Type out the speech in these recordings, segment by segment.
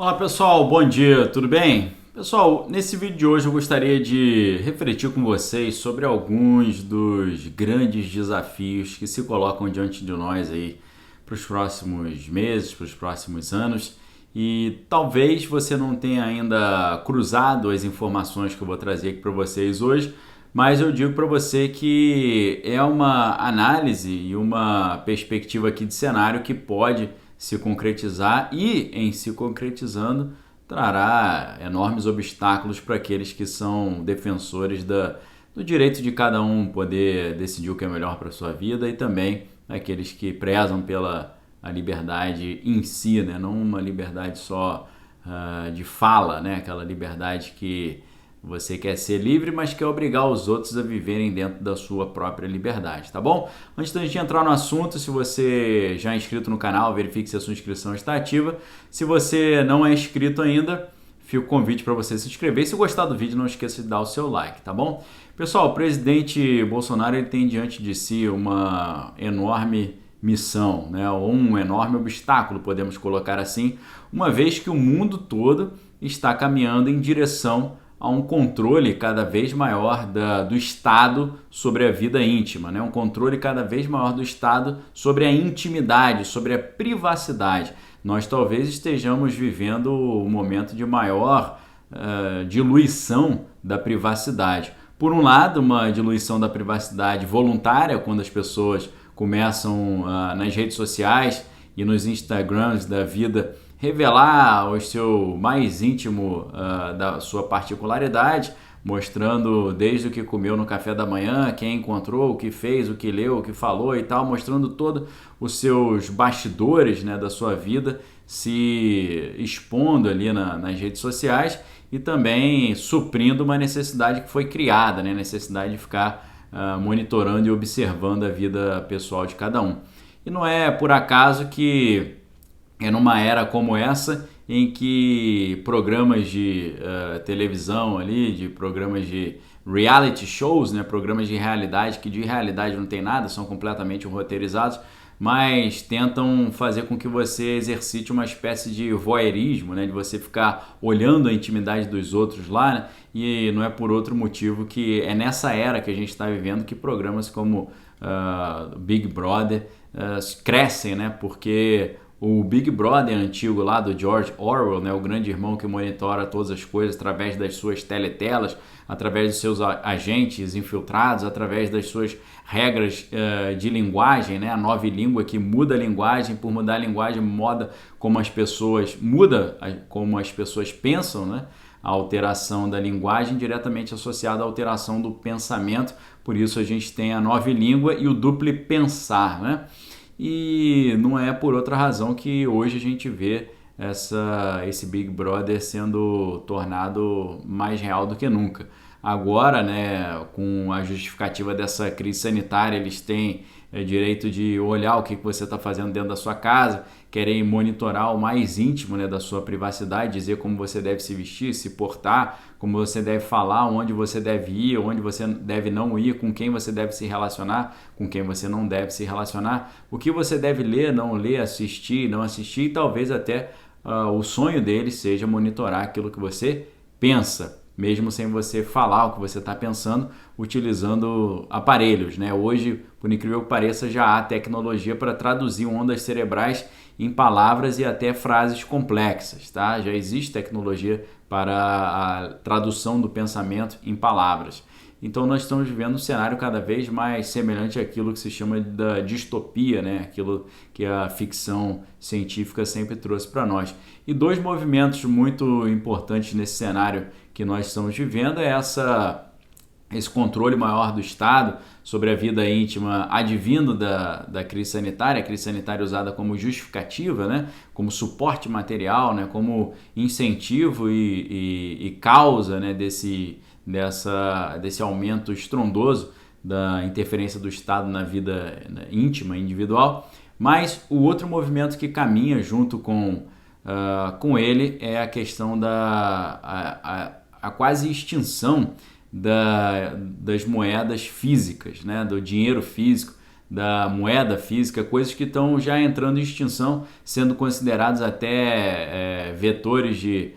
Olá pessoal, bom dia, tudo bem? Pessoal, nesse vídeo de hoje eu gostaria de refletir com vocês sobre alguns dos grandes desafios que se colocam diante de nós aí para os próximos meses, para os próximos anos. E talvez você não tenha ainda cruzado as informações que eu vou trazer aqui para vocês hoje, mas eu digo para você que é uma análise e uma perspectiva aqui de cenário que pode se concretizar e, em se concretizando, trará enormes obstáculos para aqueles que são defensores do direito de cada um poder decidir o que é melhor para a sua vida e também aqueles que prezam pela a liberdade em si, né? Não uma liberdade só de fala, né? Aquela liberdade que você quer ser livre, mas quer obrigar os outros a viverem dentro da sua própria liberdade, tá bom? Antes da gente entrar no assunto, se você já é inscrito no canal, verifique se a sua inscrição está ativa. Se você não é inscrito ainda, fica o convite para você se inscrever. Se gostar do vídeo, não esqueça de dar o seu like, tá bom? Pessoal, o presidente Bolsonaro ele tem diante de si uma enorme missão, né? Ou um enorme obstáculo, podemos colocar assim, uma vez que o mundo todo está caminhando em direção a um controle cada vez maior do Estado sobre a vida íntima, né? Um controle cada vez maior do Estado sobre a intimidade, sobre a privacidade. Nós talvez estejamos vivendo um momento de maior diluição da privacidade. Por um lado, uma diluição da privacidade voluntária, quando as pessoas começam nas redes sociais e nos Instagrams da vida revelar o seu mais íntimo da sua particularidade, mostrando desde o que comeu no café da manhã, quem encontrou, o que fez, o que leu, o que falou e tal, mostrando todos os seus bastidores, né, da sua vida, se expondo ali nas redes sociais e também suprindo uma necessidade que foi criada, né, necessidade de ficar monitorando e observando a vida pessoal de cada um. E não é por acaso que é numa era como essa em que programas de televisão ali, de programas de reality shows, né, programas de realidade que de realidade não tem nada, são completamente roteirizados, mas tentam fazer com que você exercite uma espécie de voyeurismo, né, de você ficar olhando a intimidade dos outros lá, né, e não é por outro motivo que é nessa era que a gente está vivendo que programas como Big Brother crescem, né, porque o Big Brother antigo lá do George Orwell, né, o grande irmão que monitora todas as coisas através das suas teletelas, através dos seus agentes infiltrados, através das suas regras de linguagem, né, a nova língua que muda a linguagem, por mudar a linguagem muda como as pessoas pensam, né, a alteração da linguagem diretamente associada à alteração do pensamento, por isso a gente tem a nova língua e o duplo pensar, né? E não é por outra razão que hoje a gente vê esse Big Brother sendo tornado mais real do que nunca. Agora, né, com a justificativa dessa crise sanitária, eles têm direito de olhar o que você está fazendo dentro da sua casa, querem monitorar o mais íntimo, né, da sua privacidade, dizer como você deve se vestir, se portar, como você deve falar, onde você deve ir, onde você deve não ir, com quem você deve se relacionar, com quem você não deve se relacionar, o que você deve ler, não ler, assistir, não assistir, e talvez até o sonho deles seja monitorar aquilo que você pensa, mesmo sem você falar o que você está pensando, utilizando aparelhos, né? Hoje, por incrível que pareça, já há tecnologia para traduzir ondas cerebrais em palavras e até frases complexas, tá? Já existe tecnologia para a tradução do pensamento em palavras. Então nós estamos vivendo um cenário cada vez mais semelhante àquilo que se chama da distopia, né? Aquilo que a ficção científica sempre trouxe para nós. E dois movimentos muito importantes nesse cenário que nós estamos vivendo é esse controle maior do Estado sobre a vida íntima advindo da crise sanitária, a crise sanitária usada como justificativa, né? Como suporte material, né? Como incentivo e causa, né? desse aumento estrondoso da interferência do Estado na vida íntima, individual. Mas o outro movimento que caminha junto com ele é a questão a quase extinção das moedas físicas, né? Do dinheiro físico, da moeda física, coisas que estão já entrando em extinção, sendo considerados até vetores de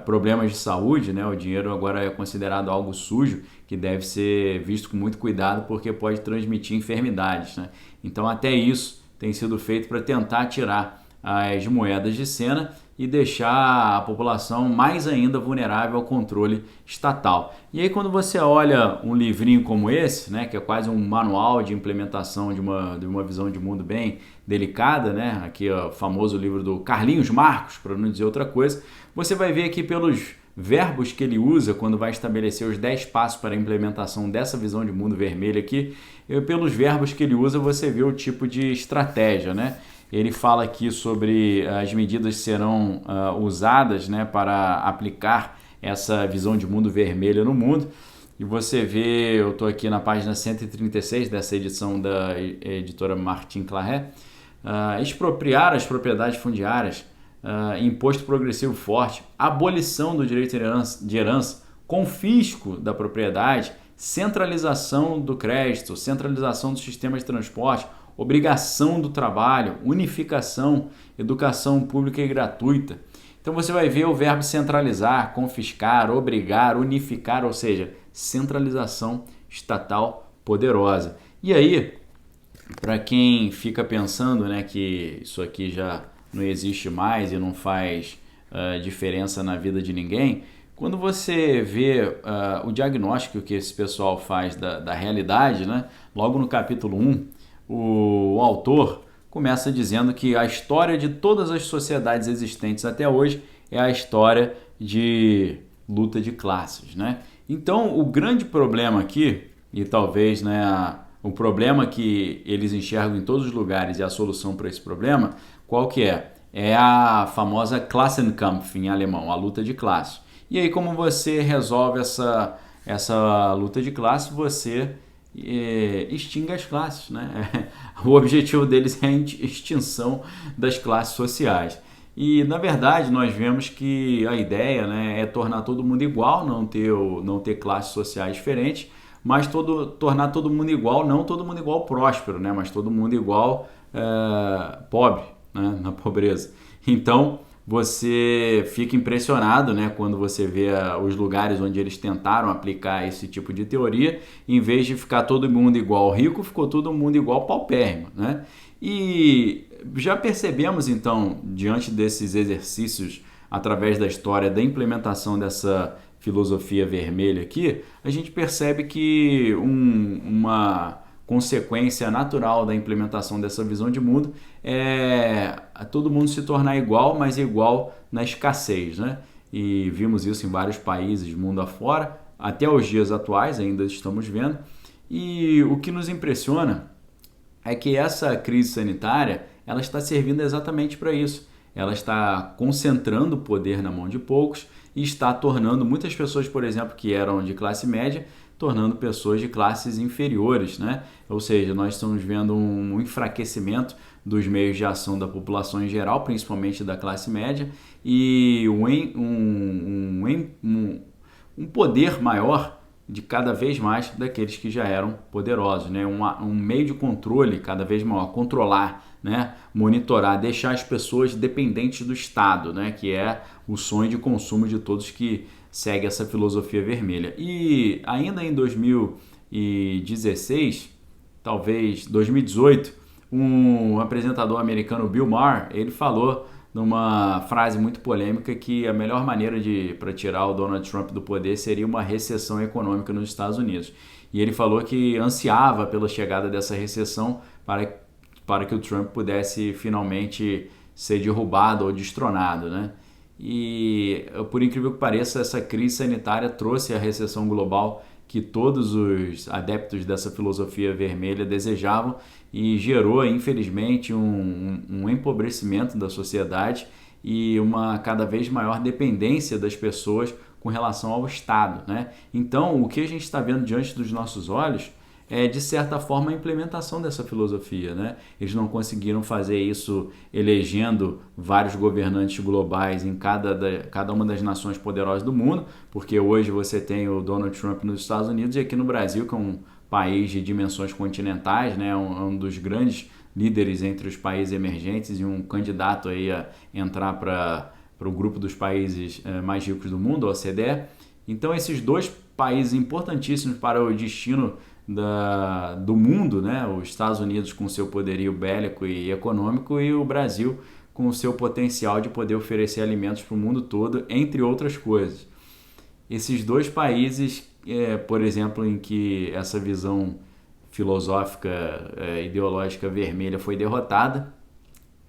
problemas de saúde, né? O dinheiro agora é considerado algo sujo, que deve ser visto com muito cuidado porque pode transmitir enfermidades, né? Então até isso tem sido feito para tentar tirar as moedas de cena e deixar a população mais ainda vulnerável ao controle estatal. E aí quando você olha um livrinho como esse, né, que é quase um manual de implementação de uma visão de mundo bem delicada, né, aqui ó, o famoso livro do Carlinhos Marcos, para não dizer outra coisa, você vai ver aqui pelos verbos que ele usa quando vai estabelecer os 10 passos para a implementação dessa visão de mundo vermelho aqui, pelos verbos que ele usa você vê o tipo de estratégia, né? Ele fala aqui sobre as medidas que serão usadas, né, para aplicar essa visão de mundo vermelho no mundo. E você vê, eu estou aqui na página 136 dessa edição da editora Martin Claret, expropriar as propriedades fundiárias, imposto progressivo forte, abolição do direito de herança, confisco da propriedade, centralização do crédito, centralização do sistema de transporte, obrigação do trabalho, unificação, educação pública e gratuita. Então você vai ver o verbo centralizar, confiscar, obrigar, unificar, ou seja, centralização estatal poderosa. E aí, para quem fica pensando, né, que isso aqui já não existe mais e não faz diferença na vida de ninguém, quando você vê o diagnóstico que esse pessoal faz da realidade, né, logo no capítulo 1, o autor começa dizendo que a história de todas as sociedades existentes até hoje é a história de luta de classes, né? Então, o grande problema aqui, e talvez, né, o problema que eles enxergam em todos os lugares e a solução para esse problema, qual que é? É a famosa Klassenkampf em alemão, a luta de classe. E aí, como você resolve essa luta de classe? Você extingue as classes, né? O objetivo deles é a extinção das classes sociais. E, na verdade, nós vemos que a ideia, né, é tornar todo mundo igual, não ter classes sociais diferentes, mas tornar todo mundo igual, não todo mundo igual próspero, né, mas todo mundo igual pobre, né, na pobreza. Então, você fica impressionado, né, quando você vê os lugares onde eles tentaram aplicar esse tipo de teoria. Em vez de ficar todo mundo igual rico, ficou todo mundo igual paupérrimo, né? E já percebemos então, diante desses exercícios, através da história da implementação dessa filosofia vermelha aqui, a gente percebe que uma consequência natural da implementação dessa visão de mundo é todo mundo se tornar igual, mas igual na escassez, né? E vimos isso em vários países mundo afora, até os dias atuais ainda estamos vendo. E o que nos impressiona é que essa crise sanitária ela está servindo exatamente para isso. Ela está concentrando o poder na mão de poucos e está tornando muitas pessoas, por exemplo, que eram de classe média, tornando pessoas de classes inferiores, né? Ou seja, nós estamos vendo um enfraquecimento dos meios de ação da população em geral, principalmente da classe média, e um poder maior de cada vez mais daqueles que já eram poderosos, né? Um meio de controle cada vez maior, controlar, né? Monitorar, deixar as pessoas dependentes do Estado, né? Que é o sonho de consumo de todos que seguem essa filosofia vermelha. E ainda em 2016, talvez 2018, um apresentador americano, Bill Maher, ele falou numa frase muito polêmica que a melhor maneira para tirar o Donald Trump do poder seria uma recessão econômica nos Estados Unidos. E ele falou que ansiava pela chegada dessa recessão para que o Trump pudesse finalmente ser derrubado ou destronado, né? E, por incrível que pareça, essa crise sanitária trouxe a recessão global que todos os adeptos dessa filosofia vermelha desejavam e gerou, infelizmente, um empobrecimento da sociedade e uma cada vez maior dependência das pessoas com relação ao Estado, né? Então, o que a gente está vendo diante dos nossos olhos é, de certa forma, a implementação dessa filosofia, né? Eles não conseguiram fazer isso elegendo vários governantes globais em cada uma das nações poderosas do mundo, porque hoje você tem o Donald Trump nos Estados Unidos e aqui no Brasil, que é um país de dimensões continentais, né? Um dos grandes líderes entre os países emergentes e um candidato aí a entrar para o grupo dos países mais ricos do mundo, a OCDE. Então esses dois países importantíssimos para o destino do mundo, né? Os Estados Unidos com seu poderio bélico e econômico e o Brasil com o seu potencial de poder oferecer alimentos para o mundo todo, entre outras coisas. Esses dois países, por exemplo, em que essa visão filosófica, ideológica vermelha foi derrotada,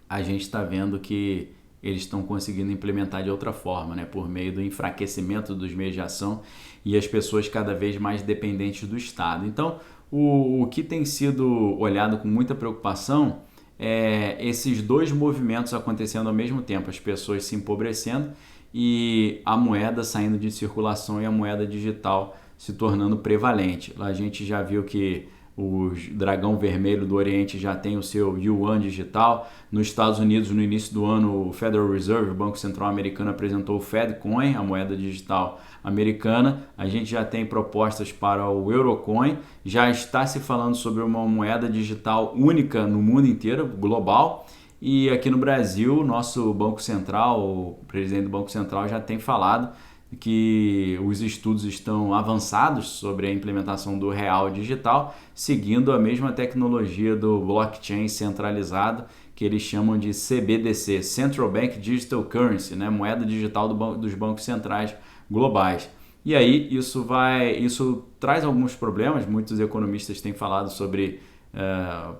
a gente está vendo que eles estão conseguindo implementar de outra forma, né? Por meio do enfraquecimento dos meios de ação e as pessoas cada vez mais dependentes do Estado. Então, o que tem sido olhado com muita preocupação é esses dois movimentos acontecendo ao mesmo tempo, as pessoas se empobrecendo e a moeda saindo de circulação e a moeda digital se tornando prevalente. Lá a gente já viu que o dragão vermelho do Oriente já tem o seu Yuan digital. Nos Estados Unidos, no início do ano, o Federal Reserve, o Banco Central americano, apresentou o Fedcoin, a moeda digital americana. A gente já tem propostas para o Eurocoin. Já está se falando sobre uma moeda digital única no mundo inteiro, global. E aqui no Brasil, nosso Banco Central, o presidente do Banco Central já tem falado que os estudos estão avançados sobre a implementação do real digital, seguindo a mesma tecnologia do blockchain centralizado, que eles chamam de CBDC, Central Bank Digital Currency, né? Moeda digital dos bancos centrais globais. E aí isso traz alguns problemas, muitos economistas têm falado sobre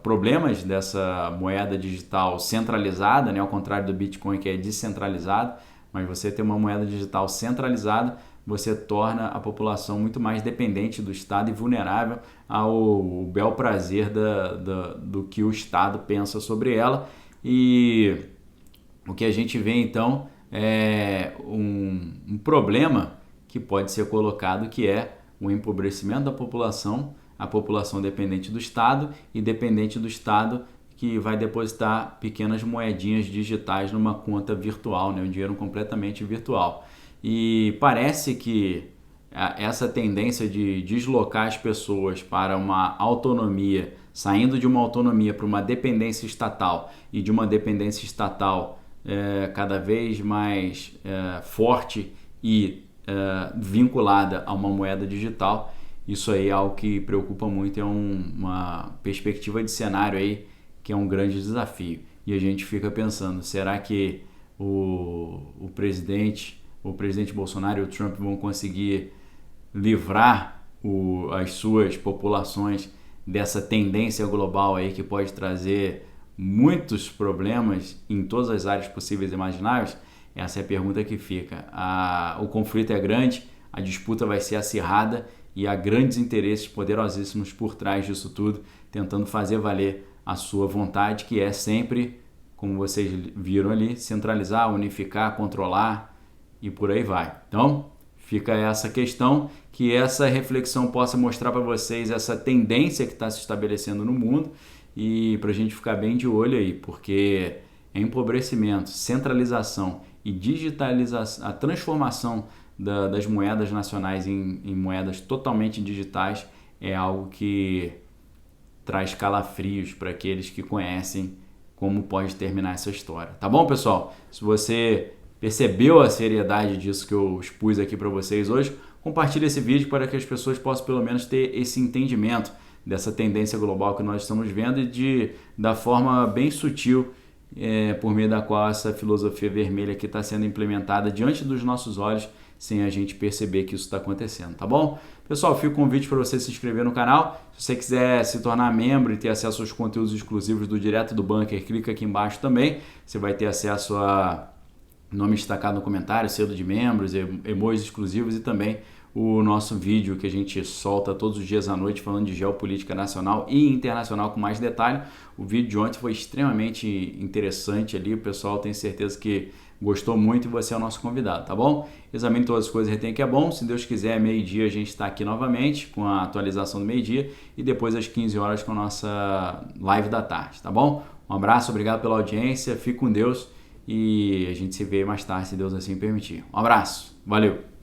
problemas dessa moeda digital centralizada, né? Ao contrário do Bitcoin, que é descentralizado. Mas você ter uma moeda digital centralizada, você torna a população muito mais dependente do Estado e vulnerável ao bel prazer do que o Estado pensa sobre ela. E o que a gente vê então é um problema que pode ser colocado, que é o empobrecimento da população, a população dependente do Estado e dependente do Estado que vai depositar pequenas moedinhas digitais numa conta virtual, né? Um dinheiro completamente virtual. E parece que essa tendência de deslocar as pessoas para uma autonomia, saindo de uma autonomia para uma dependência estatal e de uma dependência estatal cada vez mais forte e vinculada a uma moeda digital, isso aí é algo que preocupa muito, é uma perspectiva de cenário aí que é um grande desafio. E a gente fica pensando, será que o presidente Bolsonaro e o Trump vão conseguir livrar as suas populações dessa tendência global aí que pode trazer muitos problemas em todas as áreas possíveis e imagináveis? Essa é a pergunta que fica. O conflito é grande, a disputa vai ser acirrada e há grandes interesses poderosíssimos por trás disso tudo, tentando fazer valer a sua vontade, que é sempre, como vocês viram ali, centralizar, unificar, controlar e por aí vai. Então, fica essa questão, que essa reflexão possa mostrar para vocês essa tendência que está se estabelecendo no mundo e para a gente ficar bem de olho aí, porque empobrecimento, centralização e digitalização, a transformação das moedas nacionais em moedas totalmente digitais é algo que traz calafrios para aqueles que conhecem como pode terminar essa história. Tá bom, pessoal? Se você percebeu a seriedade disso que eu expus aqui para vocês hoje, compartilhe esse vídeo para que as pessoas possam pelo menos ter esse entendimento dessa tendência global que nós estamos vendo e da forma bem sutil por meio da qual essa filosofia vermelha aqui está sendo implementada diante dos nossos olhos sem a gente perceber que isso está acontecendo, tá bom? Pessoal, fica o convite para você se inscrever no canal. Se você quiser se tornar membro e ter acesso aos conteúdos exclusivos do Direto do Bunker, clica aqui embaixo também. Você vai ter acesso a nome destacado no comentário, selo de membros, emojis exclusivos e também o nosso vídeo que a gente solta todos os dias à noite falando de geopolítica nacional e internacional com mais detalhe. O vídeo de ontem foi extremamente interessante ali, o pessoal tem certeza que gostou muito e você é o nosso convidado, tá bom? Examine todas as coisas e retém que é bom. Se Deus quiser, meio-dia a gente está aqui novamente com a atualização do meio-dia e depois às 15 horas com a nossa live da tarde, tá bom? Um abraço, obrigado pela audiência, fique com Deus e a gente se vê mais tarde, se Deus assim permitir. Um abraço, valeu!